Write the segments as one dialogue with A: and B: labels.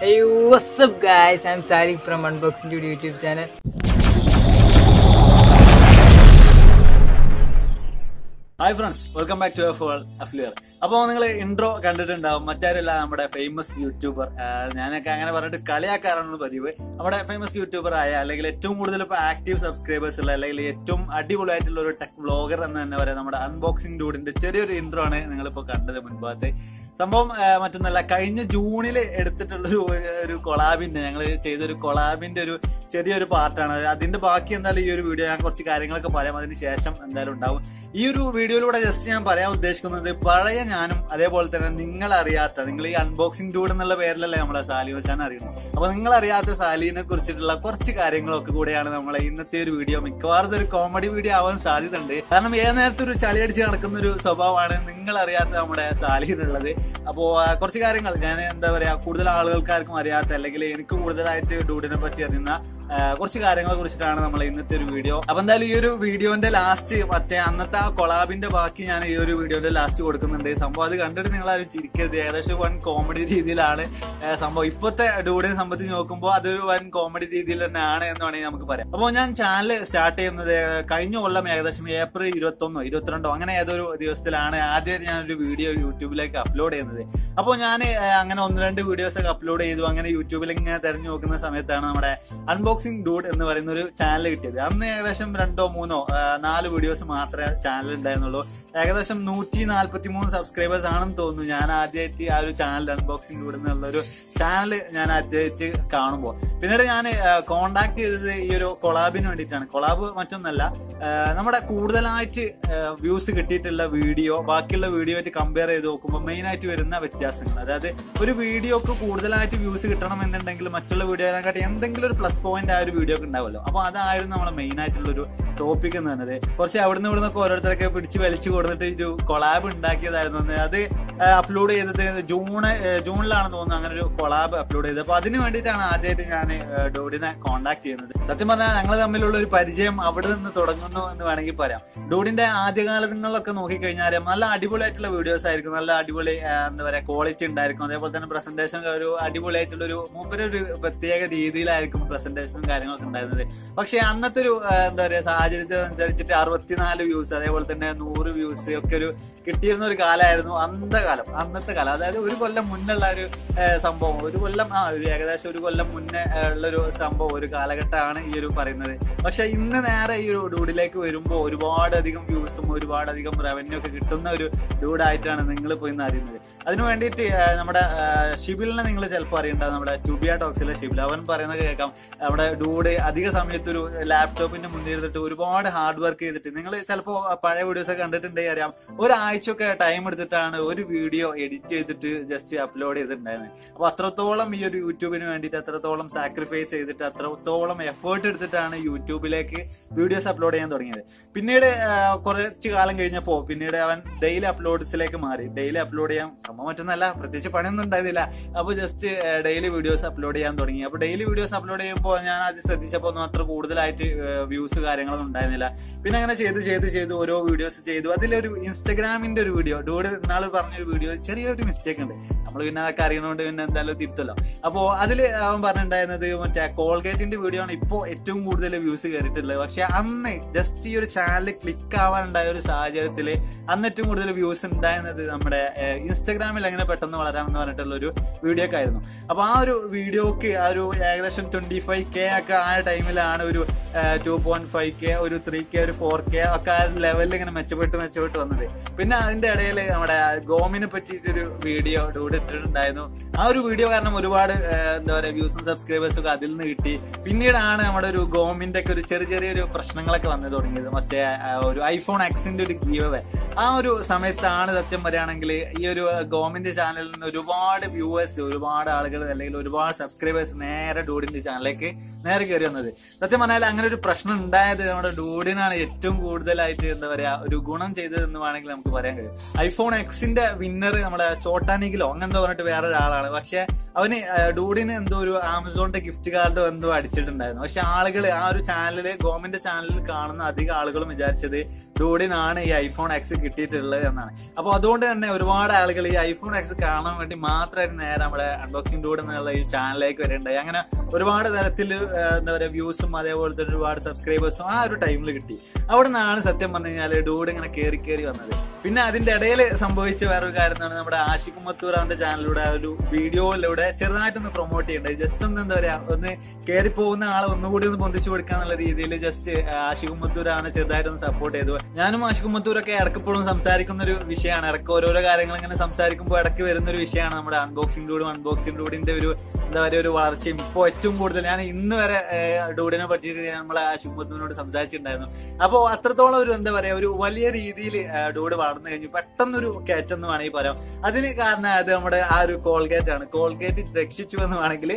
A: Hey, what's up guys? I'm Sari from Unboxing Dude YouTube channel.
B: Hi friends, welcome back to AFLU. അപ്പോൾ നിങ്ങൾ intro കണ്ടിട്ടുണ്ടാവും. മറ്റാരല്ല നമ്മുടെ famous YouTuber. ഞാനൊക്കെ അങ്ങനെ പറഞ്ഞിട്ട് കളിയാക്കാറാണ് പതിവ്. നമ്മുടെ ഫേമസ് യൂട്യൂബർ ആയ അല്ലെങ്കിൽ ഏറ്റവും കൂടുതൽ ഇപ്പോൾ ആക്റ്റീവ് സബ്സ്ക്രൈബേഴ്സ് ഉള്ള അല്ലെങ്കിൽ ഏറ്റവും അടിപൊളിയായിട്ടുള്ള ഒരു ടെക് വ്ളോഗർ എന്ന് തന്നെ പറയാം. നമ്മുടെ അൺബോക്സിംഗ് ഡൂഡിന്റെ ചെറിയൊരു ഇൻട്രോ ആണ് നിങ്ങളിപ്പോൾ കണ്ടത് മുൻപാകത്തെ സംഭവം. മറ്റൊന്നല്ല, കഴിഞ്ഞ ജൂണിൽ എടുത്തിട്ടുള്ളൊരു കൊളാബിന്റെ ഞങ്ങൾ ചെയ്തൊരു കൊളാബിന്റെ ഒരു ചെറിയൊരു പാർട്ടാണ്. അതിന്റെ ബാക്കി എന്തായാലും ഈ ഒരു വീഡിയോ ഞാൻ കുറച്ച് കാര്യങ്ങളൊക്കെ പറയാം, അതിന് ശേഷം എന്തായാലും ഉണ്ടാവും. ഈ ഒരു വീഡിയോയിലൂടെ ജസ്റ്റ് ഞാൻ പറയാൻ ഉദ്ദേശിക്കുന്നത് പഴയ ഞാനും അതേപോലെ തന്നെ നിങ്ങൾ ഈ അൺബോക്സിംഗ് ഡൂഡ് എന്നുള്ള പേരിലല്ലേ നമ്മളെ സാലി വശാൻ അറിയുന്നത്. അപ്പൊ നിങ്ങൾ അറിയാത്ത സാലിനെ കുറിച്ചിട്ടുള്ള കുറച്ച് കാര്യങ്ങളൊക്കെ കൂടെയാണ് നമ്മളെ ഇന്നത്തെ ഒരു വീഡിയോ. മിക്കവാറും ഒരു കോമഡി വീഡിയോ ആവാൻ സാധ്യതയുണ്ട്. കാരണം ഏത് നേരത്തെ ഒരു ചളിയടിച്ച് നടക്കുന്ന ഒരു സ്വഭാവമാണ് നിങ്ങൾ അറിയാത്ത നമ്മുടെ സാലിനുള്ളത്. അപ്പോ കുറച്ച് കാര്യങ്ങൾ ഞാൻ എന്താ പറയാ, കൂടുതൽ ആളുകൾക്കാർക്കും അറിയാത്ത അല്ലെങ്കിൽ എനിക്ക് കൂടുതലായിട്ട് ഡൂഡിനെ പറ്റി അറിയുന്ന കുറച്ച് കാര്യങ്ങളെ കുറിച്ചിട്ടാണ് നമ്മൾ ഇന്നത്തെ ഒരു വീഡിയോ. അപ്പൊ എന്തായാലും ഈ ഒരു വീഡിയോന്റെ ലാസ്റ്റ് അന്നത്തെ ആ കൊളാബിന്റെ ബാക്കി ഞാൻ ഈ ഒരു വീഡിയോന്റെ ലാസ്റ്റ് കൊടുക്കുന്നുണ്ട്. സംഭവം അത് കണ്ടിട്ട് നിങ്ങൾ ആരും ചിരിക്കരുത്. ഏകദേശം വൻ കോമഡി രീതിയിലാണ് സംഭവം. ഇപ്പോഴത്തെ ഡൂഡിനെ സംബന്ധിച്ച് നോക്കുമ്പോൾ അതൊരു വൻ കോമഡി രീതിയിൽ തന്നെയാണ് എന്ന് വേണമെങ്കിൽ നമുക്ക് പറയാം. അപ്പോൾ ഞാൻ ചാനൽ സ്റ്റാർട്ട് ചെയ്യുന്നത് കഴിഞ്ഞ കൊല്ലം ഏകദേശം ഏപ്രിൽ 21 22 അങ്ങനെ ഏതൊരു ദിവസത്തിലാണ് ആദ്യം ഞാനൊരു വീഡിയോ യൂട്യൂബിലേക്ക് അപ്ലോഡ് ചെയ്യുന്നത്. അപ്പോൾ ഞാൻ അങ്ങനെ 1-2 വീഡിയോസ് ഒക്കെ അപ്ലോഡ് ചെയ്തു. അങ്ങനെ യൂട്യൂബിൽ ഇങ്ങനെ തെരഞ്ഞു നോക്കുന്ന സമയത്താണ് നമ്മുടെ അൺബോക്സിംഗ് ഡൂഡ് എന്ന് പറയുന്ന ഒരു ചാനൽ കിട്ടിയത്. അന്ന് ഏകദേശം 2-3-4 വീഡിയോസ് മാത്രമേ ചാനൽ ഉണ്ടായിരുന്നുള്ളൂ. ഏകദേശം 143 സബ്സ്ക്രൈബേഴ്സ് ആണെന്ന് തോന്നുന്നു. ഞാൻ ആദ്യമായിട്ട് ആ ഒരു ചാനൽ അൺബോക്സിംഗ് ഡൂഡ് എന്നുള്ളൊരു ചാനൽ ഞാൻ ആദ്യമായിട്ട് കാണുമ്പോൾ. പിന്നീട് ഞാൻ കോണ്ടാക്ട് ചെയ്തത് ഈ ഒരു കൊളാബിന് വേണ്ടിയിട്ടാണ്. കൊളാബ് മറ്റൊന്നല്ല, നമ്മുടെ കൂടുതലായിട്ട് വ്യൂസ് കിട്ടിയിട്ടുള്ള വീഡിയോ ബാക്കിയുള്ള വീഡിയോ ആയിട്ട് കമ്പയർ ചെയ്ത് നോക്കുമ്പോൾ മെയിൻ ആയിട്ട് വരുന്ന വ്യത്യാസങ്ങൾ, അതായത് ഒരു വീഡിയോക്ക് കൂടുതലായിട്ട് വ്യൂസ് കിട്ടണം എന്നുണ്ടെങ്കിൽ മറ്റുള്ള വീഡിയോനെക്കാട്ടി എന്തെങ്കിലും ഒരു പ്ലസ് പോയിന്റ് ആ ഒരു വീഡിയോക്ക് ഉണ്ടാവുമല്ലോ. അപ്പൊ അതായിരുന്നു നമ്മളെ മെയിൻ ആയിട്ടുള്ള ഒരു ടോപ്പിക് എന്ന് പറയുന്നത്. കുറച്ച് അവിടുന്ന് ഇവിടുന്നൊക്കെ ഓരോരുത്തരൊക്കെ പിടിച്ച് വലിച്ചു കൊടുത്തിട്ട് ഒരു കൊളാബ് ഉണ്ടാക്കിയതായിരുന്നു. അത് അപ്ലോഡ് ചെയ്തത് ജൂണിലാണെന്ന് തോന്നുന്നു. അങ്ങനെ ഒരു കൊളാബ് അപ്ലോഡ് ചെയ്തത്. അപ്പൊ അതിന് വേണ്ടിയിട്ടാണ് ആദ്യമായിട്ട് ഞാൻ ഡൂഡിനെ കോണ്ടാക്ട് ചെയ്യുന്നത്. സത്യം പറഞ്ഞാൽ ഞങ്ങൾ തമ്മിലുള്ള ഒരു പരിചയം അവിടെ നിന്ന് തുടങ്ങുന്നു എന്ന് വേണമെങ്കിൽ പറയാം. ഡൂഡിന്റെ ആദ്യകാലങ്ങളിലൊക്കെ നോക്കിക്കഴിഞ്ഞാൽ നല്ല അടിപൊളിയായിട്ടുള്ള വീഡിയോസ് ആയിരിക്കും. നല്ല അടിപൊളി എന്താ പറയാ ക്വാളിറ്റി ഉണ്ടായിരിക്കും. അതേപോലെ തന്നെ പ്രസന്റേഷൻ ഒരു അടിപൊളിയായിട്ടുള്ള ഒരു മൂപ്പരൊരു പ്രത്യേക രീതിയിലായിരിക്കും പ്രസന്റേഷനും കാര്യങ്ങളൊക്കെ ഉണ്ടായിരുന്നത്. പക്ഷെ അന്നത്തെ ഒരു എന്താ പറയാ സാഹചര്യത്തിനനുസരിച്ചിട്ട് 64 വ്യൂസ് അതേപോലെ തന്നെ 100 വ്യൂസ് ഒക്കെ ഒരു കിട്ടിയിരുന്ന ഒരു കാലമായിരുന്നു അന്നത്തെ കാലം. അതായത് ഒരു കൊല്ലം മുന്നുള്ള ഒരു സംഭവം, ഏകദേശം ഒരു കൊല്ലം മുന്നേ ഉള്ളൊരു സംഭവം, ഒരു കാലഘട്ടമാണ് ഈ ഒരു പറയുന്നത്. പക്ഷെ ഇന്ന് നേരെ ഈ ഒരു ഡൂഡിലേക്ക് വരുമ്പോൾ ഒരുപാടധികം വ്യൂസും ഒരുപാടധികം റവന്യൂ ഒക്കെ കിട്ടുന്ന ഒരു ഡൂഡായിട്ടാണ് നിങ്ങൾ പോയി ഇന്ന് അറിയുന്നത്. അതിനു വേണ്ടിയിട്ട് നമ്മുടെ ഷിബിലിനെ നിങ്ങൾ ചിലപ്പോൾ അറിയണ്ടാവും. നമ്മുടെ ട്യൂബിയ ടോക്സിലെ ഷിബിൽ, അവൻ പറയുന്നത് കേൾക്കാം. നമ്മുടെ ഡൂഡ് അധിക സമയത്തൊരു ലാപ്ടോപ്പിന്റെ മുന്നിൽ ഇരുന്നിട്ട് ഒരുപാട് ഹാർഡ് വർക്ക് ചെയ്തിട്ട്, നിങ്ങൾ ചിലപ്പോൾ പഴയ വീഡിയോസ് ഒക്കെ കണ്ടിട്ടുണ്ടെങ്കിൽ അറിയാം, ഒരാഴ്ചയൊക്കെ ടൈം എടുത്തിട്ടാണ് ഒരു വീഡിയോ എഡിറ്റ് ചെയ്തിട്ട് ജസ്റ്റ് അപ്ലോഡ് ചെയ്തിട്ടുണ്ടായിരുന്നത്. അപ്പൊ അത്രത്തോളം ഈ ഒരു യൂട്യൂബിന് വേണ്ടിയിട്ട് അത്രത്തോളം സാക്രിഫൈസ് ചെയ്തിട്ട് അത്രത്തോളം എഫേർട്ട് എടുത്തിട്ടാണ് യൂട്യൂബിലേക്ക് വീഡിയോസ് അപ്ലോഡ് ചെയ്യാൻ തുടങ്ങിയത്. പിന്നീട് കുറച്ച് കാലം കഴിഞ്ഞപ്പോൾ പിന്നീട് അവൻ ഡെയിലി അപ്ലോഡ്സിലേക്ക് മാറി. ഡെയിലി അപ്ലോഡ് ചെയ്യാൻ സംഭവം മറ്റൊന്നല്ല, പ്രത്യേകിച്ച് പണിയൊന്നും ഉണ്ടായിരുന്നില്ല. അപ്പോൾ ജസ്റ്റ് ഡെയിലി വീഡിയോസ് അപ്ലോഡ് ചെയ്യാൻ തുടങ്ങി. അപ്പോൾ ഡെയിലി വീഡിയോസ് അപ്ലോഡ് ചെയ്യുമ്പോൾ ഞാൻ അത് ശ്രദ്ധിച്ചപ്പോൾ ഒന്നും അത്ര കൂടുതലായിട്ട് വ്യൂസ് കാര്യങ്ങളൊന്നും ഉണ്ടായിരുന്നില്ല. പിന്നെ അങ്ങനെ ചെയ്ത് ഓരോ വീഡിയോസ് ചെയ്തു. അതിലൊരു ഇൻസ്റ്റഗ്രാമിന്റെ ഒരു വീഡിയോ, ഡൂഡ് നാളെ പറഞ്ഞൊരു വീഡിയോ ചെറിയൊരു മിസ്റ്റേക്ക് ഉണ്ട്. നമ്മൾ പിന്നെ അതൊക്കെ അറിയുന്നതുകൊണ്ട് പിന്നെ എന്തായാലും തിരുത്തല്ലോ. അപ്പോൾ അതിൽ അവൻ പറഞ്ഞിട്ടുണ്ടായിരുന്നത് മറ്റേ കോൾഗേറ്റിന്റെ വീഡിയോ ആണ് ഇപ്പോൾ ഏറ്റവും കൂടുതൽ വ്യൂസ് കയറിയിട്ടുള്ളത്. പക്ഷെ അന്ന് ജസ്റ്റ് ഈ ഒരു ചാനൽ ക്ലിക്ക് ആവാനുണ്ടായ ഒരു സാഹചര്യത്തിൽ അന്ന് ഏറ്റവും കൂടുതൽ വ്യൂസ് ഉണ്ടായിരുന്നത് നമ്മുടെ ഇൻസ്റ്റഗ്രാമിൽ എങ്ങനെ പെട്ടെന്ന് വളരാമെന്ന് പറഞ്ഞിട്ടുള്ള ഒരു വീഡിയോക്ക് ആയിരുന്നു. അപ്പൊ ആ ഒരു വീഡിയോക്ക് ആ ഒരു ഏകദേശം 25K ഒക്കെ ആ ടൈമിലാണ് ഒരു 2.5K, ഒരു 3K, ഒരു 4K ഒക്കെ ആ ലെവലിൽ ഇങ്ങനെ മെച്ചപ്പെട്ട് വന്നത്. പിന്നെ അതിന്റെ ഇടയിൽ നമ്മുടെ ഗോമിനെ പറ്റിയിട്ടൊരു വീഡിയോ ഡൂഡ് ഇട്ടിട്ടുണ്ടായിരുന്നു. ആ ഒരു വീഡിയോ കാരണം ഒരുപാട് എന്താ പറയാ വ്യൂസും സബ്സ്ക്രൈബേഴ്സും ഒക്കെ അതിൽ നിന്ന് കിട്ടി. പിന്നീടാണ് നമ്മുടെ ഒരു ഗോമിന്റെ ഒക്കെ ഒരു ചെറിയൊരു പ്രശ്നങ്ങളൊക്കെ വന്നു തുടങ്ങിയത്. മറ്റേ ഒരു iPhone Xന്റെ ഒരു ഗീവ്. ആ ഒരു സമയത്താണ് സത്യം പറയുകയാണെങ്കിൽ ഈ ഒരു ഗോമിന്റെ ചാനലിൽ നിന്ന് ഒരുപാട് വ്യൂവേഴ്സ്, ഒരുപാട് ആളുകൾ അല്ലെങ്കിൽ ഒരുപാട് സബ്സ്ക്രൈബേഴ്സ് നേരെ ഡൂഡിന്റെ ചാനലിലേക്ക് നേരെ കയറി വന്നത്. സത്യം പറഞ്ഞാൽ അങ്ങനെ ഒരു പ്രശ്നം ഉണ്ടായത് നമ്മുടെ ഡൂഡിനാണ് ഏറ്റവും കൂടുതലായിട്ട് എന്താ പറയാ ഒരു ഗുണം ചെയ്തതെന്ന് വേണമെങ്കിൽ നമുക്ക് പറയാൻ കഴിയും. iPhone Xന്റെ വിന്നർ നമ്മുടെ ചോട്ടാനിക്കിലോ അങ്ങനെന്തോ പറഞ്ഞിട്ട് വേറൊരാളാണ്. പക്ഷെ അവന് ഡൂഡിന് എന്തോ ഒരു ആമസോണിന്റെ ഗിഫ്റ്റ് കാർഡോ എന്തോ അടിച്ചിട്ടുണ്ടായിരുന്നു. പക്ഷെ ആളുകൾ ആ ഒരു ചാനലില് ഗവൺമെന്റ് ചാനലിൽ കാണുമ്പോൾ കാണുന്ന അധികം ആളുകളും വിചാരിച്ചത് ഡൂഡിനാണ് ഈ ഐഫോൺ എക്സ് കിട്ടിയിട്ടുള്ളത് എന്നാണ്. അപ്പോൾ അതുകൊണ്ട് തന്നെ ഒരുപാട് ആളുകൾ ഈ ഐഫോൺ എക്സ് കാണാൻ വേണ്ടി മാത്രമായിട്ട് നേരെ നമ്മുടെ അൺബോക്സിംഗ് ഡൂഡ് എന്നുള്ള ഈ ചാനലിലേക്ക് വരേണ്ടായി. അങ്ങനെ ഒരുപാട് തരത്തിൽ എന്താ പറയുക വ്യൂസും അതേപോലത്തെ ഒരുപാട് സബ്സ്ക്രൈബേഴ്സും ആ ഒരു ടൈമിൽ കിട്ടി. അവിടെ നിന്നാണ് സത്യം പറഞ്ഞു കഴിഞ്ഞാൽ ഡൂഡ് ഇങ്ങനെ കയറി വന്നത്. പിന്നെ അതിന്റെ ഇടയിൽ സംഭവിച്ച വേറൊരു കാര്യം എന്നാണ് നമ്മുടെ ആഷിഖ് മത്തൂർ അവന്റെ ചാനലിലൂടെ ഒരു വീഡിയോയിലൂടെ ചെറുതായിട്ടൊന്ന് പ്രൊമോട്ട് ചെയ്യേണ്ടത്. ജസ്റ്റ് ഒന്ന് എന്താ പറയാ ഒന്ന് കയറി പോകുന്ന ആളെ ഒന്നുകൂടി ഒന്ന് പൊന്തിച്ചു കൊടുക്കാന്നുള്ള രീതിയിൽ ജസ്റ്റ് ആഷിഖ് മത്തൂർ അവനെ ചെറുതായിട്ടൊന്ന് സപ്പോർട്ട് ചെയ്തു. ഞാനും ആഷിഖ് മത്തൂരൊക്കെ ഇടയ്ക്കെപ്പോഴും സംസാരിക്കുന്ന ഒരു വിഷയമാണ്. ഇടയ്ക്ക് ഓരോരോ കാര്യങ്ങൾ ഇങ്ങനെ സംസാരിക്കുമ്പോൾ ഇടയ്ക്ക് വരുന്ന ഒരു വിഷയമാണ് നമ്മുടെ അൺബോക്സിംഗ് ഡൂഡിന്റെ ഒരു എന്താ പറയുക ഒരു വളർച്ചയും. ഇപ്പോൾ ഏറ്റവും കൂടുതൽ ഞാൻ ഇന്ന് വരെ ഡൂഡിനെ പറ്റിയിട്ട് നമ്മളെ ആഷിഖ് മത്തൂരിനോട് സംസാരിച്ചിട്ടുണ്ടായിരുന്നു. അപ്പോൾ അത്രത്തോളം ഒരു എന്താ പറയാ ഒരു വലിയ രീതിയിൽ ഡൂഡ് വളർന്നു കഴിഞ്ഞു. പെട്ടെന്നൊരു കയറ്റം എന്ന് വേണമെങ്കിൽ പറയാം. അതിന് കാരണം അത് നമ്മുടെ ആ ഒരു കോൾഗേറ്റ് ആണ്. കോൾഗേറ്റ് രക്ഷിച്ചു എന്ന് വേണമെങ്കിൽ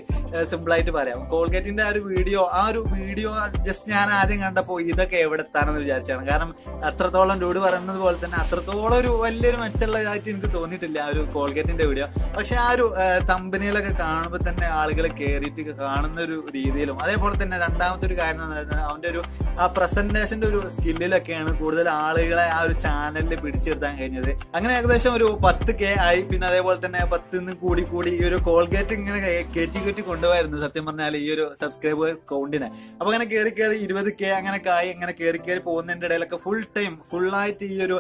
B: സിമ്പിൾ ആയിട്ട് പറയാം. കോൾഗേറ്റിന്റെ ആ ഒരു വീഡിയോ ജസ്റ്റ് ഞാൻ ആദ്യം കണ്ടപ്പോൾ ഇതൊക്കെ എവിടെ എത്താണെന്ന് വിചാരിച്ചാണ്. കാരണം അത്രത്തോളം ഡൂഡ് പറയുന്നത് പോലെ തന്നെ അത്രത്തോളം ഒരു വലിയൊരു മെച്ചമുള്ളതായിട്ട് എനിക്ക് തോന്നിയിട്ടില്ല ആ ഒരു കോൾഗേറ്റിന്റെ വീഡിയോ. പക്ഷെ ആ ഒരു തമ്പനിയിലൊക്കെ കാണുമ്പോൾ തന്നെ ആളുകൾ കയറിയിട്ട് കാണുന്ന ഒരു രീതിയിലും അതേപോലെ തന്നെ രണ്ടാമത്തെ ഒരു കാര്യം എന്ന് പറഞ്ഞാൽ അവന്റെ ഒരു ആ പ്രസന്റേഷന്റെ ഒരു സ്കില്ലിലൊക്കെയാണ് കൂടുതൽ ആളുകളെ ആ ഒരു ചാനലിൽ പിടിച്ചെടുത്താൻ കഴിഞ്ഞത്. അങ്ങനെ ഏകദേശം ഒരു 10K ആയി. പിന്നെ അതേപോലെ തന്നെ 10 കൂടി ഈ ഒരു കോൾഗേറ്റ് ഇങ്ങനെ കയറ്റി കൊണ്ടുപോയിരുന്നു സത്യം പറഞ്ഞാൽ ഈ ഒരു സബ്സ്ക്രൈബർ കൗണ്ടിനെ. അപ്പൊ അങ്ങനെ കയറി 20K അങ്ങനെയൊക്കെ ആയി. അങ്ങനെ കയറി പോകുന്നതിന്റെ ഇടയിലൊക്കെ ഫുള്ളായിട്ട് ഈ ഒരു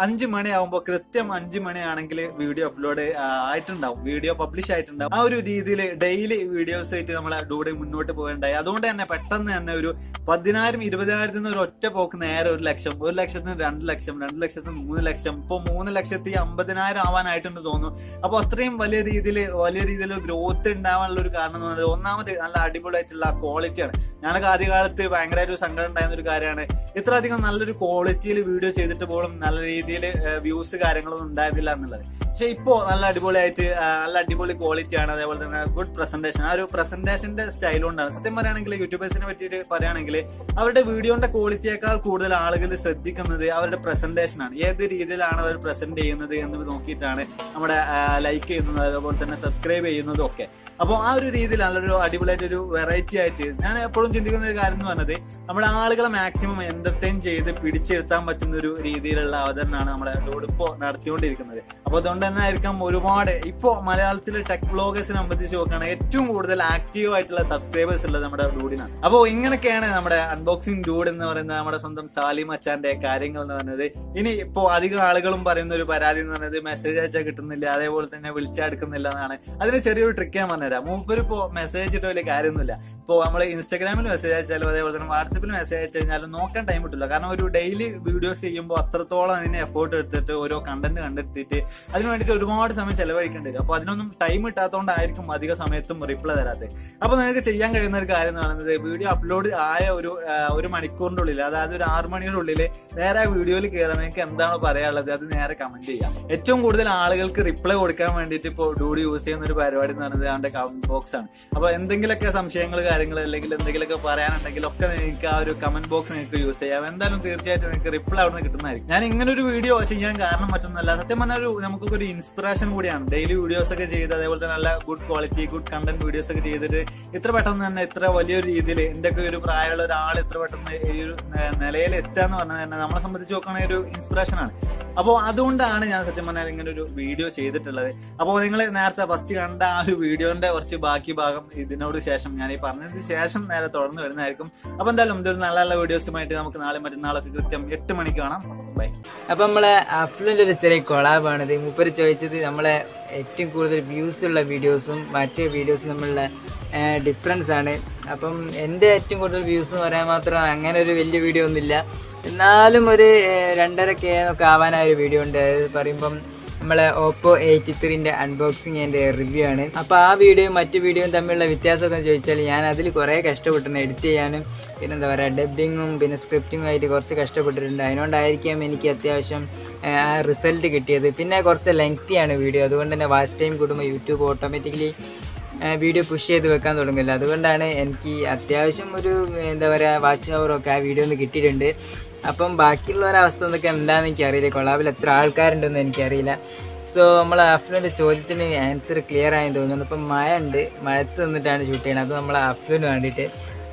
B: 5 മണിയാവുമ്പോൾ കൃത്യം 5 മണിയാണെങ്കിൽ വീഡിയോ അപ്ലോഡ് ആയിട്ടുണ്ടാവും, വീഡിയോ പബ്ലിഷ് ആയിട്ടുണ്ടാവും. ആ ഒരു രീതിയിൽ ഡെയിലി വീഡിയോസ് ആയിട്ട് നമ്മളെ ഡൂഡ് മുന്നോട്ട് പോകേണ്ടായി. അതുകൊണ്ട് തന്നെ പെട്ടെന്ന് തന്നെ ഒരു 10,000 20,000 ഒരു ഒറ്റ പോക്ക് നേരെ 1 ലക്ഷം, 1 ലക്ഷത്തിന് 2 ലക്ഷം, 2 ലക്ഷത്തിന് 3 ലക്ഷം, ഇപ്പൊ 3,50,000 ആവാനായിട്ടുണ്ട് തോന്നുന്നു. അപ്പൊ അത്രയും വലിയ രീതിയിൽ ഗ്രോത്ത് ഉണ്ടാവാനുള്ള ഒരു കാരണം എന്ന് പറയുന്നത് ഒന്നാമത് നല്ല അടിപൊളിയായിട്ടുള്ള ക്വാളിറ്റിയാണ്. ഞാനൊക്കെ ആദ്യകാലത്ത് ഭയങ്കരമായിട്ട് ഒരു സങ്കടം ഉണ്ടായിരുന്ന ഒരു കാര്യമാണ് ഇത്ര അധികം നല്ലൊരു ക്വാളിറ്റിയിൽ വീഡിയോ ചെയ്തിട്ട് പോലും നല്ല രീതിയിൽ വ്യൂസ് കാര്യങ്ങളൊന്നും ഉണ്ടായിരുന്നില്ല എന്നുള്ളത്. പക്ഷെ ഇപ്പോ നല്ല അടിപൊളിയായിട്ട് നല്ല അടിപൊളി ക്വാളിറ്റിയാണ്. അതേപോലെ തന്നെ ഗുഡ് പ്രസന്റേഷൻ. ആ ഒരു പ്രസന്റേഷന്റെ സ്റ്റൈൽ കൊണ്ടാണ് സത്യം പറയുകയാണെങ്കിൽ യൂട്യൂബേഴ്സിനെ പറ്റിയിട്ട് പറയുകയാണെങ്കിൽ അവരുടെ വീഡിയോന്റെ ക്വാളിറ്റിയേക്കാൾ കൂടുതൽ ആളുകൾ ശ്രദ്ധിക്കുന്നത് അവരുടെ പ്രസന്റേഷൻ ആണ്. ഏത് രീതിയിലാണ് അവർ പ്രസന്റ് ചെയ്യുന്നത് എന്ന് നോക്കിയിട്ടാണ് നമ്മുടെ ലൈക്ക് ചെയ്യുന്നത് അതേപോലെ തന്നെ സബ്സ്ക്രൈബ് ചെയ്യുന്നതും ഒക്കെ. അപ്പോൾ ആ ഒരു രീതിയിൽ നല്ലൊരു അടിപൊളിയായിട്ടൊരു വെറൈറ്റി ആയിട്ട് ഞാൻ എപ്പോഴും ചിന്തിക്കുന്ന ഒരു കാര്യം എന്ന് പറഞ്ഞത് നമ്മുടെ ആളുകളെ മാക്സിമം എന്റർടൈൻ ചെയ്ത് പിടിച്ചെടുത്താൻ പറ്റുന്ന ഒരു രീതിയിലുള്ള അവതരണമാണ് നമ്മുടെ ഡൂഡ് ഇപ്പോൾ നടത്തിക്കൊണ്ടിരിക്കുന്നത്. അപ്പോൾ അതുകൊണ്ട് തന്നെ ആയിരിക്കാം ഒരുപാട് ഇപ്പോൾ മലയാളത്തിലെ ടെക് വ്ലോഗേഴ്സിനെ സംബന്ധിച്ച് നോക്കുകയാണെങ്കിൽ ഏറ്റവും കൂടുതൽ ആക്റ്റീവ് ആയിട്ടുള്ള സബ്സ്ക്രൈബേഴ്സ് ഉള്ളത് നമ്മുടെ ഡൂഡിനാണ്. അപ്പോൾ ഇങ്ങനെയൊക്കെയാണ് നമ്മുടെ അൺബോക്സിംഗ് ഡൂഡ് എന്ന് പറയുന്ന നമ്മുടെ സ്വന്തം സാലിം അച്ചാന്റെ കാര്യങ്ങൾ എന്ന് പറയുന്നത്. ഇനി ഇപ്പോൾ അധികം ആളുകളും പറയുന്ന ഒരു പരാതി എന്ന് പറയുന്നത് മെസ്സേജ് അയച്ചാൽ കിട്ടുന്നില്ല, അതേപോലെ തന്നെ വിളിച്ചെടുക്കുന്നില്ല എന്നാണ്. അതിന് ചെറിയൊരു ട്രിക്ക് ഞാൻ പറഞ്ഞുതരാം. മൂപ്പര് ഇപ്പോൾ മെസ്സേജ് ഇട്ടോ വലിയ കാര്യമൊന്നുമില്ല. ഇപ്പോൾ നമ്മൾ ഇൻസ്റ്റാഗ്രാമിൽ മെസ്സേജ് അയച്ചാലും അതേപോലെ തന്നെ വാട്സപ്പിൽ മെസ്സേജ് അയച്ചു കഴിഞ്ഞാലും നോക്കാൻ ടൈം കിട്ടില്ല. കാരണം ഒരു ഡെയിലി വീഡിയോസ് ചെയ്യുമ്പോൾ അത്രത്തോളം അതിന് എഫേർട്ട് എടുത്തിട്ട് ഓരോ കണ്ടന്റ് കണ്ടെത്തിയിട്ട് അതിന് വേണ്ടിയിട്ട് ഒരുപാട് സമയം ചെലവഴിക്കേണ്ടി വരും. അപ്പോൾ അതിനൊന്നും ടൈം കിട്ടാത്തതുകൊണ്ടായിരിക്കും അധിക സമയത്തും റിപ്ലൈ തരാത്തത്. അപ്പോൾ നിങ്ങൾക്ക് ചെയ്യാൻ കഴിയുന്ന ഒരു കാര്യം എന്ന് പറയുന്നത് വീഡിയോ അപ്ലോഡ് ആയ ഒരു മണിക്കൂറിന്റെ ഉള്ളിൽ, അതായത് ഒരു 6 മണിയുടെ ഉള്ളിൽ നേരെ ആ വീഡിയോയിൽ കയറാൻ നിങ്ങൾക്ക് എന്താണോ പറയാനുള്ളത് അത് നേരെ കമന്റ് ചെയ്യാം. ഏറ്റവും കൂടുതൽ ആളുകൾക്ക് റിപ്ലൈ കൊടുക്കാൻ വേണ്ടിയിട്ട് ഇപ്പോൾ ഡൂഡ് യൂസ് ചെയ്യുന്ന ഒരു പരിപാടി എന്ന് പറയുന്നത് അവന്റെ കമന്റ് ബോക്സ് ആണ്. അപ്പോൾ എന്തെങ്കിലുമൊക്കെ സംശയങ്ങൾ കാര്യങ്ങൾ അല്ലെങ്കിൽ എന്തെങ്കിലുമൊക്കെ പറയാനുണ്ടെങ്കിൽ ഒക്കെ നിങ്ങൾക്ക് ആ ഒരു കമന്റ് ബോക്സ് നിങ്ങൾക്ക് യൂസ് ചെയ്യാം. എന്തായാലും തീർച്ചയായിട്ടും നിങ്ങൾക്ക് റിപ്ലൈ അവിടെ നിന്ന് കിട്ടുന്നതായിരിക്കും. ഞാൻ ഇങ്ങനെ ഒരു വീഡിയോ ചെയ്യാൻ കാരണം മറ്റൊന്നല്ല, സത്യം പറഞ്ഞാൽ നമുക്കൊക്കെ ഒരു ഇൻസ്പിറേഷൻ കൂടിയാണ്. ഡെയിലി വീഡിയോസ് ഒക്കെ ചെയ്ത് അതേപോലെ തന്നെ നല്ല good quality good content videos ഒക്കെ ചെയ്തിട്ട് ഇത്ര പെട്ടെന്ന് തന്നെ ഇത്ര വലിയൊരു രീതിയിൽ എൻ്റെ ഒക്കെ ഒരു പ്രായമുള്ള ഒരാൾ ഇത്ര പെട്ടെന്ന് ഈ ഒരു നിലയിൽ എത്തുക എന്ന് പറഞ്ഞാൽ തന്നെ നമ്മളെ സംബന്ധിച്ച് നോക്കുകയാണെങ്കിൽ ഒരു ഇൻസ്പിറേഷൻ ആണ്. അപ്പോൾ അതുകൊണ്ടാണ് ഞാൻ സത്യം പറഞ്ഞാൽ ഇങ്ങനെ ഒരു വീഡിയോ ചെയ്തിട്ടുള്ളത്. അപ്പോൾ നിങ്ങൾ നേരത്തെ ഫസ്റ്റ് കണ്ട ആ ഒരു വീഡിയോന്റെ കുറച്ച് ബാക്കി ഭാഗം ഇതിനോട് ശേഷം ഞാൻ ഈ പറഞ്ഞതിന് ശേഷം നേരെ തുടർന്ന് വരുന്നതായിരിക്കും. അപ്പോൾ എന്തായാലും ഇതൊരു നല്ല നല്ല വീഡിയോസുമായിട്ട് നമുക്ക് നാളെ മറ്റന്നാളൊക്കെ കൃത്യം 8 മണിക്ക് കാണാം. ബൈ.
A: അപ്പം നമ്മളെ അഫ്ലുവിൻ്റെ ഒരു ചെറിയ കൊളാബാണിത്. മൂപ്പര് ചോദിച്ചത് നമ്മളെ ഏറ്റവും കൂടുതൽ വ്യൂസ് ഉള്ള വീഡിയോസും മറ്റേ വീഡിയോസും തമ്മിലുള്ള ഡിഫറൻസ് ആണ്. അപ്പം എൻ്റെ ഏറ്റവും കൂടുതൽ വ്യൂസ് എന്ന് പറയാൻ മാത്രം അങ്ങനെ ഒരു വലിയ വീഡിയോ ഒന്നുമില്ല, എന്നാലും ഒരു 2.5K ഒക്കെ ആവാനായ ഒരു വീഡിയോ ഉണ്ട്. അത് പറയുമ്പം നമ്മളെ ഓപ്പോ 83ൻ്റെ അൺബോക്സിങ് ആൻഡ് റിവ്യൂ ആണ്. അപ്പോൾ ആ വീഡിയോയും മറ്റു വീഡിയോയും തമ്മിലുള്ള വ്യത്യാസമൊക്കെ ചോദിച്ചാൽ ഞാൻ അതിൽ കുറേ കഷ്ടപ്പെട്ടിട്ടുണ്ട് എഡിറ്റ് ചെയ്യാനും, പിന്നെ എന്താ പറയുക ഡബ്ബിങ്ങും പിന്നെ സ്ക്രിപ്റ്റിങ്ങും ആയിട്ട് കുറച്ച് കഷ്ടപ്പെട്ടിട്ടുണ്ട്. അതിനോണ്ടായിരിക്കാം എനിക്ക് അത്യാവശ്യം ആ റിസൾട്ട് കിട്ടിയത്. പിന്നെ കുറച്ച് ലെങ്തിയാണ് വീഡിയോ, അതുകൊണ്ട് തന്നെ വാച്ച് ടൈം കൂടുമ്പോൾ യൂട്യൂബ് ഓട്ടോമാറ്റിക്കലി വീഡിയോ പുഷ് ചെയ്ത് വെക്കാൻ തുടങ്ങില്ല. അതുകൊണ്ടാണ് എനിക്ക് അത്യാവശ്യം ഒരു എന്താ പറയുക വാച്ച് ഹവറൊക്കെ ആ വീഡിയോ ഒന്ന് കിട്ടിയിട്ടുണ്ട്. അപ്പം ബാക്കിയുള്ളൊരവസ്ഥ എന്തൊക്കെ എന്താണെന്ന് എനിക്കറിയില്ല, കൊളാബിൽ എത്ര ആൾക്കാരുണ്ടെന്ന് എനിക്കറിയില്ല. സോ നമ്മൾ അഫ്ലുവിൻ്റെ ചോദ്യത്തിന് ആൻസർ ക്ലിയർ ആയെന്ന് തോന്നുന്നു. ഇപ്പം മഴ ഉണ്ട്, മഴത്ത് നിന്നിട്ടാണ് ഷൂട്ട് ചെയ്യണത്. അത് നമ്മളെ അഫ്ലുവിന് വേണ്ടിയിട്ട്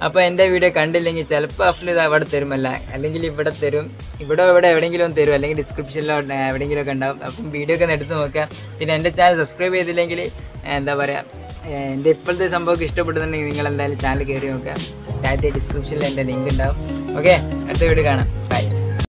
A: അപ്പോൾ എൻ്റെ വീഡിയോ കണ്ടില്ലെങ്കിൽ ചിലപ്പോൾ അഫ്ലു ഇത് അവിടെ തരുമല്ല, അല്ലെങ്കിൽ ഇവിടെ തരും, ഇവിടെ എവിടെയെങ്കിലും തരും, അല്ലെങ്കിൽ ഡിസ്ക്രിപ്ഷനിലോ എവിടെയെങ്കിലും ഒക്കെ ഉണ്ടാവും. അപ്പം വീഡിയോ ഒക്കെ ഒന്ന് എടുത്ത് നോക്കാം. പിന്നെ എൻ്റെ ചാനൽ സബ്സ്ക്രൈബ് ചെയ്തില്ലെങ്കിൽ എന്താ പറയുക, എൻ്റെ ഇപ്പോഴത്തെ സംഭവമൊക്കെ ഇഷ്ടപ്പെടുന്നുണ്ടെങ്കിൽ നിങ്ങൾ എന്തായാലും ചാനൽ കയറി നോക്കാം. താഴത്തെ ഡിസ്ക്രിപ്ഷനിൽ എൻ്റെ ലിങ്ക് ഉണ്ടാവും. ഓക്കെ, അടുത്ത വീഡിയോ കാണാം.